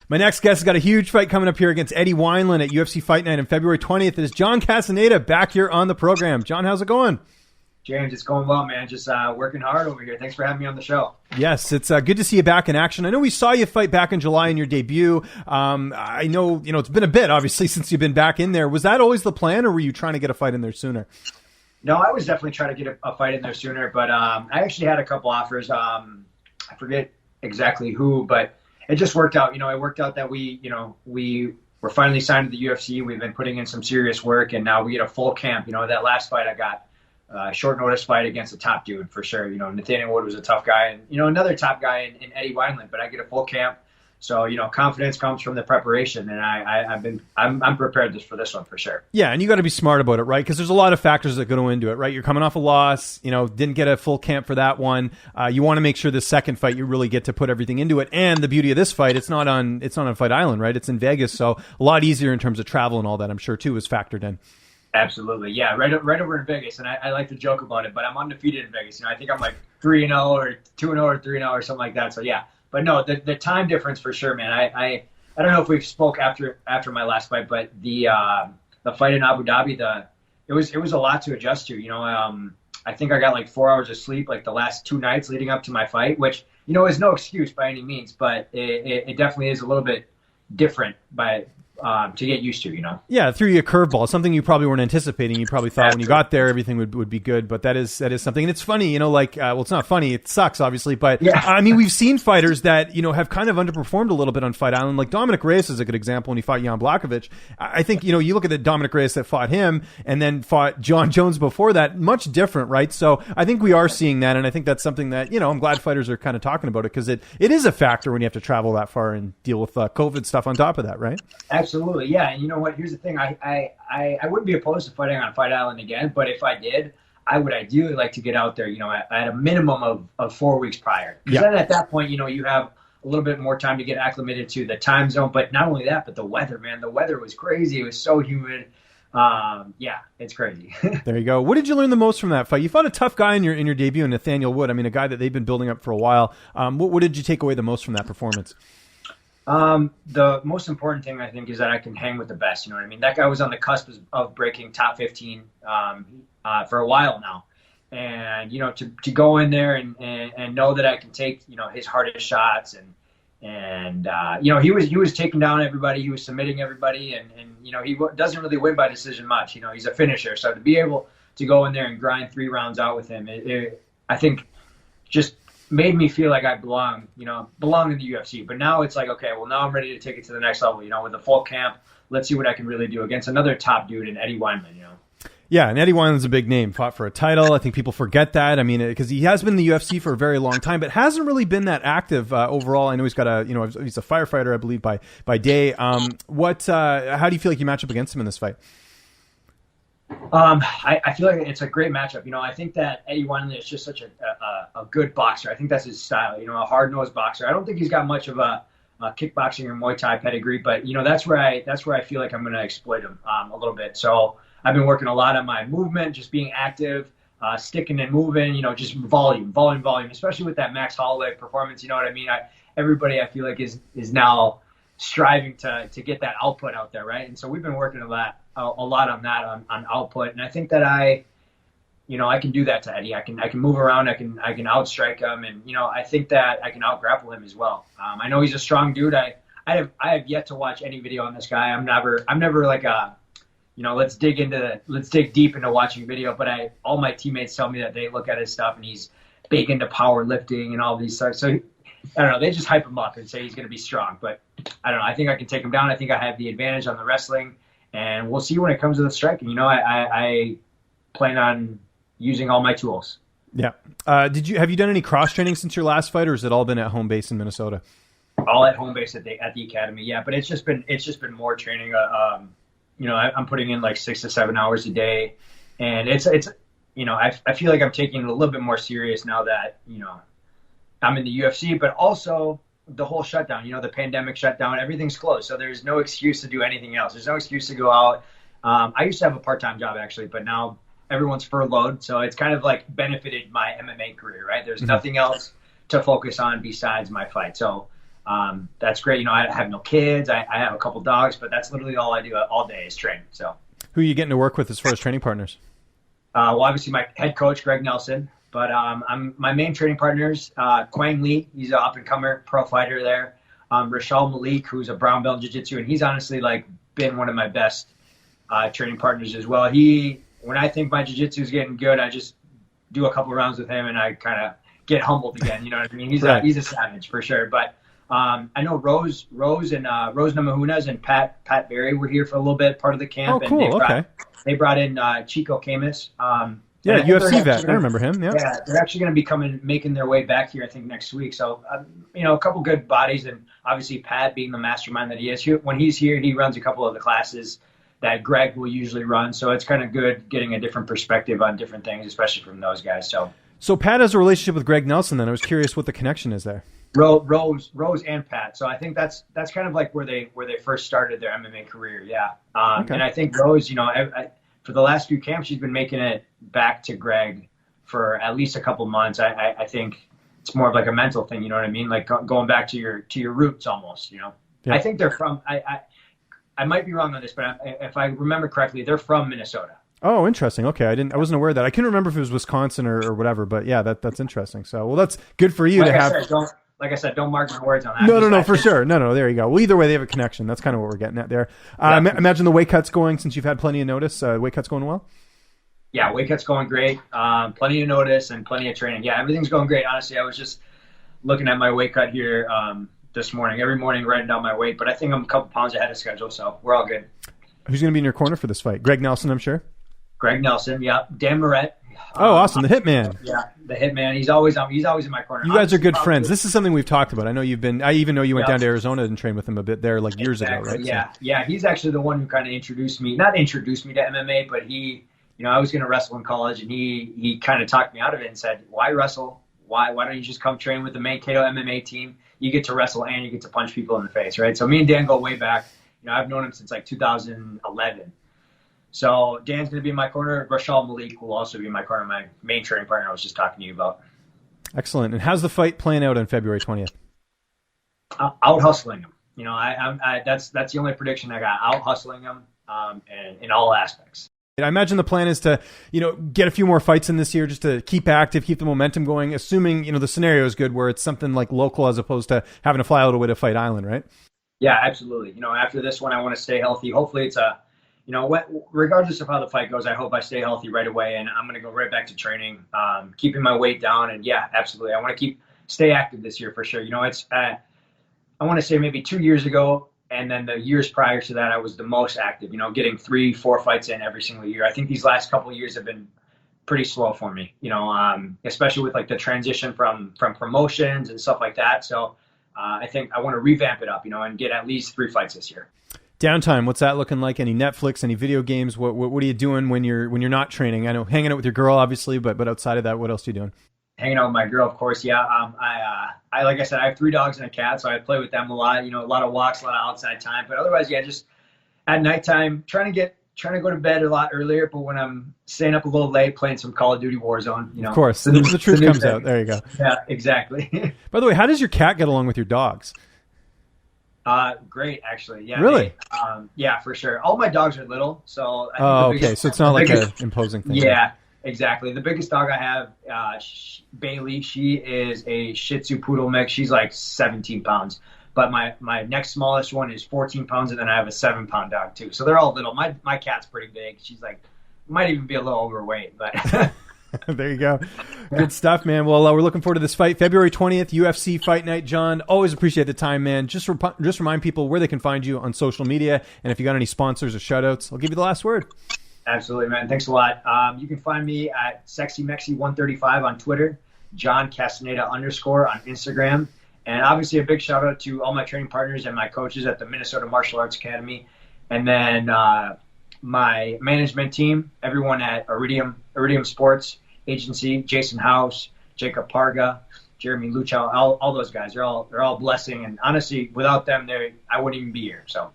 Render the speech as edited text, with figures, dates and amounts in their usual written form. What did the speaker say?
My next guest has got a huge fight coming up here against Eddie Wineland at UFC Fight Night on February 20th. It is John Castaneda back here on the program. John, how's it going? James, it's going well, man. Just working hard over here. Thanks for having me on the show. Yes, it's good to see you back in action. I know we saw you fight back in July in your debut. I know, it's been a bit, obviously, since you've been back in there. Was that always the plan, or were you trying to get a fight in there sooner? No, I was definitely trying to get a fight in there sooner, but I actually had a couple offers. I forget exactly who, but it just worked out. It worked out that we were finally signed to the UFC. We've been putting in some serious work, and now we get a full camp. That last fight I got, short notice fight against a top dude for sure. Nathaniel Wood was a tough guy, and another top guy in Eddie Wineland. But I get a full camp, so confidence comes from the preparation, and I'm prepared for this one for sure. Yeah, and you got to be smart about it, right? Because there's a lot of factors that go into it, right? You're coming off a loss, didn't get a full camp for that one. You want to make sure the second fight you really get to put everything into it. And the beauty of this fight, it's not on Fight Island, right? It's in Vegas, so a lot easier in terms of travel and all that. I'm sure too is factored in. Absolutely, yeah, right over in Vegas, and I like to joke about it, but I'm undefeated in Vegas. I think I'm like 3-0 or 2-0 or 3-0 or something like that. So yeah. But no, the time difference for sure, man. I don't know if we've spoke after my last fight, but the fight in Abu Dhabi, it was a lot to adjust to. I think I got like 4 hours of sleep like the last 2 nights leading up to my fight, which is no excuse by any means, but it definitely is a little bit different to get used to. Yeah, threw you a curveball, something you probably weren't anticipating. You probably thought when you got there everything would be good, but that is something. And it's funny, well, it's not funny, it sucks obviously, but yeah. I mean, we've seen fighters that have kind of underperformed a little bit on Fight Island. Like Dominic Reyes is a good example when he fought Jan Blachowicz. I think you look at the Dominic Reyes that fought him and then fought John Jones before that, much different, right? So I think we are seeing that, and I think that's something that I'm glad fighters are kind of talking about it, because it is a factor when you have to travel that far and deal with COVID stuff on top of that, right? Absolutely, yeah. And you know what? Here's the thing. I wouldn't be opposed to fighting on Fight Island again, but if I did, I would ideally like to get out there, at a minimum of 4 weeks prior. Because then at that point, you have a little bit more time to get acclimated to the time zone. But not only that, but the weather, man. The weather was crazy. It was so humid. Yeah, it's crazy. There you go. What did you learn the most from that fight? You fought a tough guy in your debut, Nathaniel Wood. I mean, a guy that they've been building up for a while. What did you take away the most from that performance? The most important thing, I think, is that I can hang with the best. You know what I mean? That guy was on the cusp of breaking top 15 for a while now. And, to go in there and know that I can take, his hardest shots and he was taking down everybody. He was submitting everybody. And he doesn't really win by decision much. He's a finisher. So to be able to go in there and grind 3 rounds out with him, I think just made me feel like I belong in the UFC. But now it's like, okay, well, now I'm ready to take it to the next level, with a full camp. Let's see what I can really do against another top dude in Eddie Wineland, Yeah, and Eddie Wineland's a big name, fought for a title. I think people forget that. I mean, because he has been in the UFC for a very long time, but hasn't really been that active overall. I know he's got he's a firefighter, I believe, by day. How do you feel like you match up against him in this fight? I feel like it's a great matchup. I think that Eddie Wineland is just such a good boxer. I think that's his style, a hard-nosed boxer. I don't think he's got much of a kickboxing or Muay Thai pedigree, but, that's where I feel like I'm going to exploit him a little bit. So I've been working a lot on my movement, just being active, sticking and moving, just volume, especially with that Max Holloway performance. You know what I mean? Everybody I feel like is now striving to get that output out there, right? And so we've been working a lot on that, on output, and I think that I can do that to Eddie. I can move around, I can outstrike him, and I think that I can outgrapple him as well. I know he's a strong dude. I have yet to watch any video on this guy. I'm never like let's dig deep into watching video, but all my teammates tell me that they look at his stuff and he's big into powerlifting and all these stuff. So I don't know, they just hype him up and say he's going to be strong, but I don't know. I think I can take him down. I think I have the advantage on the wrestling, and we'll see when it comes to the striking. I plan on using all my tools. Yeah. Have you done any cross training since your last fight, or has it all been at home base in Minnesota? All at home base at the academy. Yeah, but it's just been more training. I'm putting in like 6 to 7 hours a day, and it's I feel like I'm taking it a little bit more serious now that I'm in the UFC, but also the whole shutdown, the pandemic shutdown, everything's closed. So there's no excuse to do anything else. There's no excuse to go out. I used to have a part-time job actually, but now everyone's furloughed. So it's kind of like benefited my MMA career, right? There's nothing else to focus on besides my fight. So that's great. I have no kids. I have a couple dogs, but that's literally all I do all day is train. So who are you getting to work with as far as training partners? Well, obviously my head coach, Greg Nelson, but my main training partners, Quang Lee, he's an up-and-comer pro fighter there. Rashal Malik, who's a brown belt in jiu-jitsu, and he's honestly been one of my best training partners as well. When I think my jiu-jitsu is getting good, I just do a couple rounds with him and I kind of get humbled again. You know what I mean? He's a savage for sure. But I know Rose Namajunas and Pat Berry were here for a little bit, part of the camp. Oh, cool. They brought in Chico Camus. UFC vet. I remember him. Yeah, they're actually going to be making their way back here, I think, next week. So, a couple good bodies, and obviously Pat being the mastermind that he is. When he's here, he runs a couple of the classes that Greg will usually run. So it's kind of good getting a different perspective on different things, especially from those guys. So Pat has a relationship with Greg Nelson. Then I was curious what the connection is there. Rose and Pat. So I think that's kind of where they first started their MMA career. Yeah. And I think Rose, for the last few camps, she's been making it back to Greg for at least a couple months. I think it's more of a mental thing. You know what I mean? Going back to your roots almost, Yeah. I think they're from, I might be wrong on this, but if I remember correctly, they're from Minnesota. Oh, interesting. Okay. I wasn't aware of that. I couldn't remember if it was Wisconsin or whatever, but yeah, that's interesting. So, well, that's good for you to have. Like I said, don't mark my words on that. No, for sure. No, there you go. Well, either way, they have a connection. That's kind of what we're getting at there. Imagine the weight cut's going, since you've had plenty of notice. Weight cut's going well? Yeah, weight cut's going great. Plenty of notice and plenty of training. Yeah, everything's going great. Honestly, I was just looking at my weight cut here this morning. Every morning, writing down my weight. But I think I'm a couple pounds ahead of schedule, so we're all good. Who's going to be in your corner for this fight? Greg Nelson, I'm sure? Greg Nelson, yeah. Dan Moret. Oh, awesome. The Hitman. Yeah, the Hitman. He's always in my corner. You guys are good friends. This is something we've talked about. I even know you went down to Arizona and trained with him a bit there years ago, right? Yeah. So. Yeah. He's actually the one who kind of not introduced me to MMA, but he, I was going to wrestle in college and he kind of talked me out of it and said, why wrestle? Why don't you just come train with the Mankato MMA team? You get to wrestle and you get to punch people in the face, right? So me and Dan go way back. I've known him since 2011. So Dan's going to be in my corner. Rashal Malik will also be in my corner, my main training partner I was just talking to you about. Excellent. And how's the fight playing out on February 20th? Out hustling him. That's the only prediction I got. Out hustling him, and in all aspects. I imagine the plan is to, get a few more fights in this year just to keep active, keep the momentum going, assuming, the scenario is good where it's something local as opposed to having to fly all the way to Fight Island, right? Yeah, absolutely. After this one, I want to stay healthy. Hopefully it's regardless of how the fight goes, I hope I stay healthy right away, and I'm going to go right back to training, keeping my weight down. And yeah, absolutely. I want to stay active this year for sure. I want to say maybe 2 years ago, and then the years prior to that, I was the most active, getting 3-4 fights in every single year. I think these last couple of years have been pretty slow for me, especially with the transition from promotions and stuff like that. So I think I want to revamp it up, and get at least 3 fights this year. Downtime, what's that looking like? Any Netflix, any video games? What are you doing when you're not training? I know hanging out with your girl, obviously, but outside of that, what else are you doing? Hanging out with my girl, of course. Yeah. I like I said, I have 3 dogs and a cat, so I play with them a lot. A lot of walks, a lot of outside time. But otherwise, yeah, just at nighttime, trying to go to bed a lot earlier. But when I'm staying up a little late, playing some Call of Duty Warzone. Of course, the truth comes out. There you go. Yeah, exactly. By the way, how does your cat get along with your dogs? Great, actually. Yeah. Really? Yeah, for sure. All my dogs are little, so. Okay. So it's not like an imposing thing. Yeah, exactly. The biggest dog I have, Bailey. She is a Shih Tzu Poodle mix. She's 17 pounds. But my next smallest one is 14 pounds, and then I have a 7-pound dog too. So they're all little. My cat's pretty big. She's might even be a little overweight, but. There you go. Good stuff, man. Well, we're looking forward to this fight. February 20th, UFC Fight Night. John, always appreciate the time, man. Just remind people where they can find you on social media. And if you got any sponsors or shout-outs, I'll give you the last word. Absolutely, man. Thanks a lot. You can find me at SexyMexy135 on Twitter, John Castaneda _ on Instagram. And obviously a big shout-out to all my training partners and my coaches at the Minnesota Martial Arts Academy. And then my management team, everyone at Iridium Sports Agency, Jason House, Jacob Parga, Jeremy Luchow, all those guys. They're all blessing, and honestly, without them, I wouldn't even be here. So